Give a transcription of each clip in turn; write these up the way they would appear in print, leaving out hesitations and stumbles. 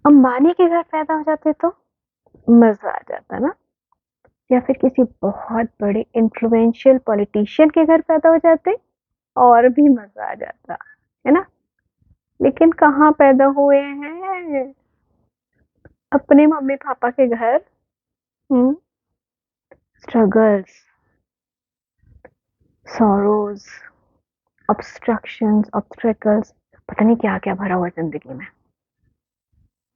अंबानी के घर पैदा हो जाते तो मजा आ जाता ना, या फिर किसी बहुत बड़े इन्फ्लुएंशियल पॉलिटिशियन के घर पैदा हो जाते और भी मजा आ जाता, है ना। लेकिन कहाँ पैदा हुए हैं? अपने मम्मी पापा के घर। स्ट्रगल्स, सॉरोज, ऑब्स्ट्रक्शंस, ऑब्स्ट्रकल्स, पता नहीं क्या क्या भरा हुआ जिंदगी में।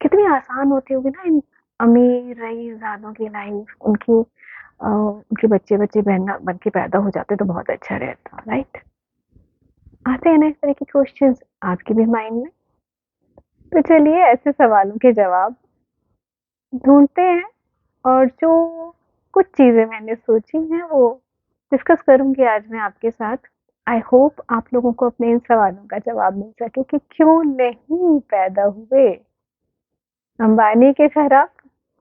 कितनी आसान होती होगी ना इन अमीर रईसजादों की लाइफ। उनके बच्चे बच्चे बहन बन के पैदा हो जाते तो बहुत अच्छा रहता, राइट। आते हैं ना इस तरह के क्वेश्चंस आपके भी माइंड में। तो चलिए ऐसे सवालों के जवाब ढूंढते हैं, और जो कुछ चीजें मैंने सोची हैं वो डिस्कस करूंगी आज मैं आपके साथ। आई होप आप लोगों को अपने इन सवालों का जवाब मिल सके कि क्यों नहीं पैदा हुए। अंबानी के घर आप,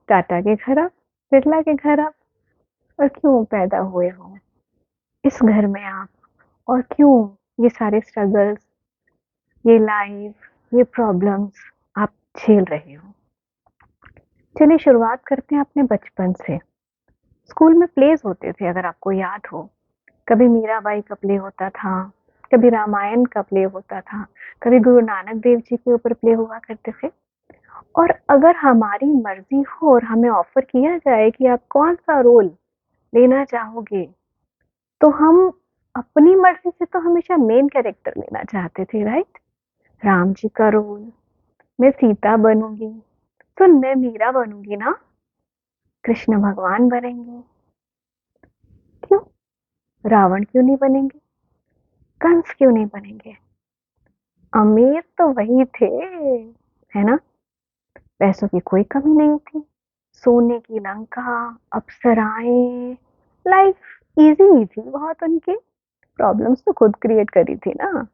टाटा के घर आप, बिरला के घर आप, और क्यों पैदा हुए हो इस घर में आप, और क्यों ये सारे स्ट्रगल्स, ये लाइफ, ये प्रॉब्लम्स आप झेल रहे हो। चलिए शुरुआत करते हैं अपने बचपन से। स्कूल में प्लेस होते थे, अगर आपको याद हो। कभी मीराबाई का प्ले होता था, कभी रामायण का प्ले होता था, कभी गुरु नानक देव जी के ऊपर प्ले हुआ करते थे। और अगर हमारी मर्जी हो और हमें ऑफर किया जाए कि आप कौन सा रोल लेना चाहोगे, तो हम अपनी मर्जी से तो हमेशा मेन कैरेक्टर लेना चाहते थे, राइट। राम जी का रोल, मैं सीता बनूंगी, तो मैं मीरा बनूंगी ना, कृष्ण भगवान बनेंगे। क्यों? रावण क्यों नहीं बनेंगे? कंस क्यों नहीं बनेंगे? अमीर तो वही थे, है ना। पैसों की कोई कमी नहीं थी, सोने की लंका, अप्सराएं, लाइफ इजी थी बहुत। उनकी प्रॉब्लम्स तो खुद क्रिएट करी थी ना,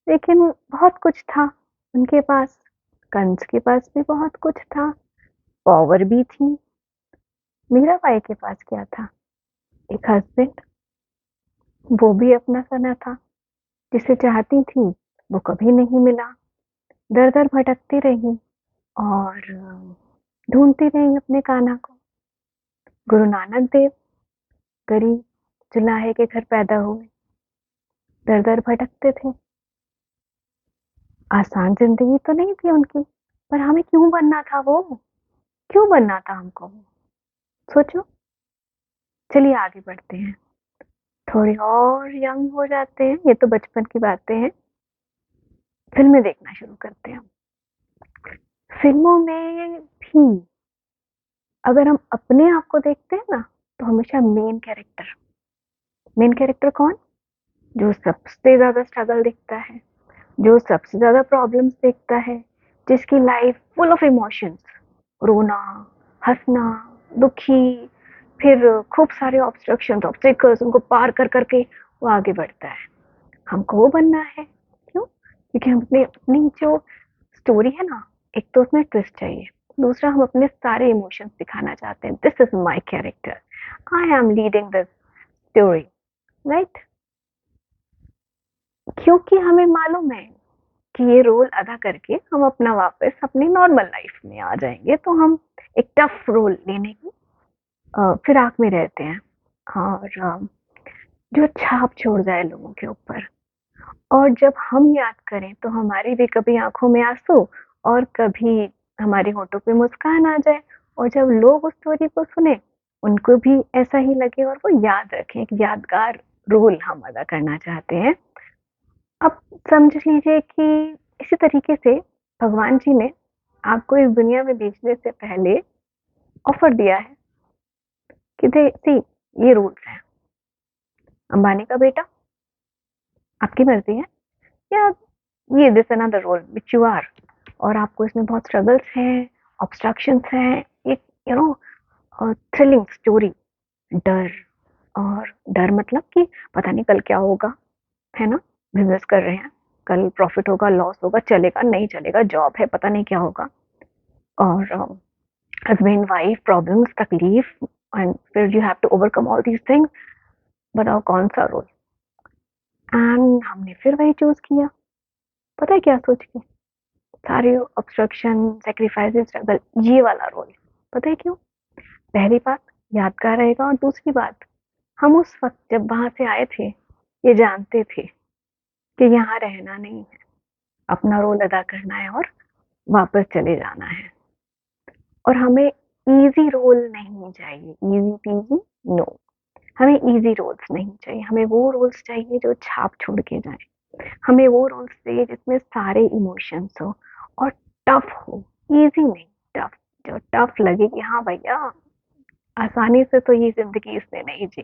लेकिन बहुत कुछ था उनके पास। कंस के पास भी बहुत कुछ था, पावर भी थी। मीराबाई के पास क्या था? एक हस्बैंड, वो भी अपना सना था। जिसे चाहती थी वो कभी नहीं मिला। दर दर भटकती रही और ढूंढती रही अपने कान्हा को। गुरु नानक देव गरीब जुलाहे के घर पैदा हुए, दर दर भटकते थे। आसान जिंदगी तो नहीं थी उनकी, पर हमें क्यों बनना था वो? क्यों बनना था हमको? सोचो। चलिए आगे बढ़ते हैं, थोड़ी और यंग हो जाते हैं। ये तो बचपन की बातें हैं। फिल्में देखना शुरू करते हैं। फिल्मों में भी अगर हम अपने आप को देखते हैं ना, तो हमेशा मेन कैरेक्टर। मेन कैरेक्टर कौन? जो सबसे ज्यादा स्ट्रगल दिखता है, जो सबसे ज्यादा प्रॉब्लम्स देखता है, जिसकी लाइफ फुल ऑफ इमोशंस, रोना, हंसना, दुखी, फिर खूब सारे ऑब्स्ट्रक्शंस, ऑब्स्टिकल्स उनको पार कर करके वो आगे बढ़ता है। हमको वो बनना है। क्यों? क्योंकि हम अपने अपनी जो स्टोरी है ना, एक तो उसमें ट्विस्ट चाहिए, दूसरा हम अपने सारे इमोशंस दिखाना चाहते हैं। This is my character, I am leading this story, right. क्योंकि हमें मालूम है कि ये रोल अदा करके हम अपना वापस अपनी नॉर्मल लाइफ में आ जाएंगे, तो हम एक टफ रोल लेने की फिराक में रहते हैं। और जो छाप छोड़ जाए लोगों के ऊपर, और जब हम याद करें तो हमारी भी कभी आंखों में आंसू और कभी हमारे होठों पे मुस्कान आ जाए। और जब लोग उस स्टोरी को सुने, उनको भी ऐसा ही लगे और वो याद रखें। एक यादगार रोल हम अदा करना चाहते हैं। अब समझ लीजिए कि इसी तरीके से भगवान जी ने आपको इस दुनिया में भेजने से पहले ऑफर दिया है कि दे सी, ये रूल्स हैं। अंबानी का बेटा, आपकी मर्जी है, या ये this another role which you are, और आपको इसमें बहुत स्ट्रगल्स हैं, ऑब्स्ट्रक्शंस हैं, एक यू नो थ्रिलिंग स्टोरी। डर, और डर मतलब कि पता नहीं कल क्या होगा, है ना। बिजनेस कर रहे हैं, कल प्रॉफिट होगा, लॉस होगा, चलेगा नहीं चलेगा, जॉब है, पता नहीं क्या होगा। और हस्बैंड वाइफ प्रॉब्लम्स, तकलीफ, एंड फिर you have to overcome all these things. बताओ कौन सा रोल? एंड हमने फिर वही चूज किया। पता है क्या सोच के? सारे ऑब्स्ट्रक्शन, सैक्रिफाइसेस, स्ट्रगल, ये वाला रोल। पता है क्यों? पहली बात यादगार रहेगा और दूसरी बात हम उस वक़्त जब वहाँ से आए थे, ये जानते थे कि यहाँ रहना नहीं है, अपना रोल अदा करना है और वापस चले जाना है। और हमें ईज़ी रोल नहीं चाहिए, ईज़ी पीज़ी नो। हमें ईज़ी रोल्स नहीं चाहिए, हमें वो रोल्स चाहिए जो छाप छोड़ के जाएँ। हमें वो रोल्स चाहिए जिसमें सारे इमोशंस हो और टफ हो, ईज़ी नहीं, टफ। जो टफ लगे कि हाँ भैया, आसानी से तो ये ज़िंदगी इसने नहीं जी,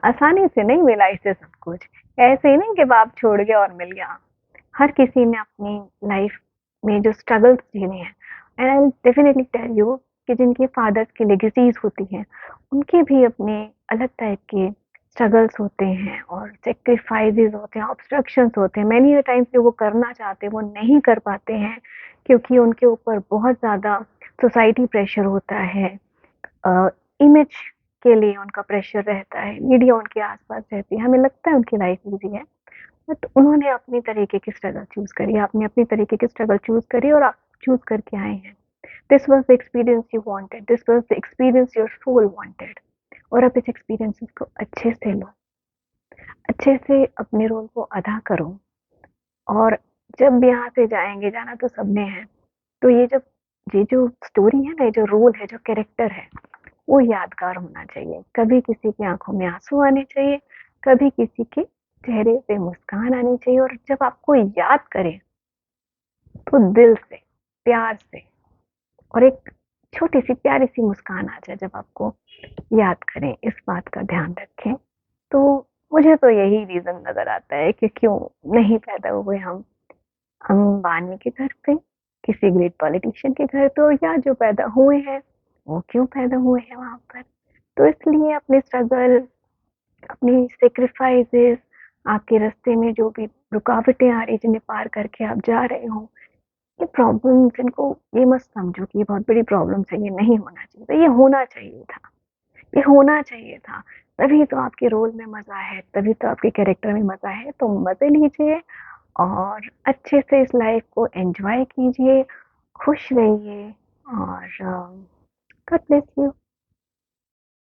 आसानी से नहीं मिला इसे सब कुछ। ऐसे ही नहीं कि बाप छोड़ गया और मिल गया। हर किसी ने अपनी लाइफ में जो स्ट्रगल्स झेले हैं, and I will definitely tell you कि जिनके फादर्स की लेगेसीज होती हैं, उनके भी अपने अलग टाइप के स्ट्रगल्स होते हैं और सेक्रीफाइसेस होते हैं, ऑब्स्ट्रक्शंस होते हैं। मैनी टाइम्स जो वो करना चाहते हैं वो नहीं कर पाते हैं, क्योंकि उनके ऊपर बहुत ज़्यादा सोसाइटी प्रेशर होता है, इमेज के लिए उनका प्रेशर रहता है, मीडिया उनके आसपास रहती है। हमें लगता है उनकी लाइफ ईजी है, बट उन्होंने अपनी तरीके की स्ट्रगल चूज़ करी, आपने अपनी तरीके की स्ट्रगल चूज़ करी और आप चूज़ करके आए हैं। This was the experience you wanted, this was the experience your soul wanted. और आप इस एक्सपीरियंसेस को अच्छे से लो, अच्छे से अपने रोल को अदा करो। और जब भी यहाँ से जाएँगे, जाना तो सबने है, तो ये जो स्टोरी है ना, ये जो रोल है, जो कैरेक्टर है, वो यादगार होना चाहिए। कभी किसी की आँखों में आँसू आने चाहिए, कभी किसी के चेहरे पे मुस्कान आनी चाहिए, और जब आपको याद करें, तो दिल से, प्यार से, और एक छोटी-सी प्यारी-सी मुस्कान आ जाए जब आपको याद करें, इस बात का ध्यान रखें। तो मुझे तो यही रीज़न नज़र आता है कि क्यों नहीं पैदा हुए हम अंबानी के घर पे, किसी ग्रेट पॉलिटिशियन के घर पे, और या जो पैदा हुए हैं, वो क्यों पैदा हुए हैं वहाँ पर। तो इसलिए अपने स्ट्रगल, अपनी सैक्रिफाइसेस, आपके रास्ते में जो भी रुकावटें आ रही, जिन्हें पार करके आप जा रहे हो, ये प्रॉब्लम्स, इनको ये मत समझो कि ये बहुत बड़ी प्रॉब्लम्स है, ये नहीं होना चाहिए था, ये होना चाहिए था, ये होना चाहिए था। तभी तो आपके रोल में मज़ा है, तभी तो आपके कैरेक्टर में मज़ा है, तो मज़े लीजिए और अच्छे से इस लाइफ को एन्जॉय कीजिए, खुश रहिए, और गॉड ब्लेस यू।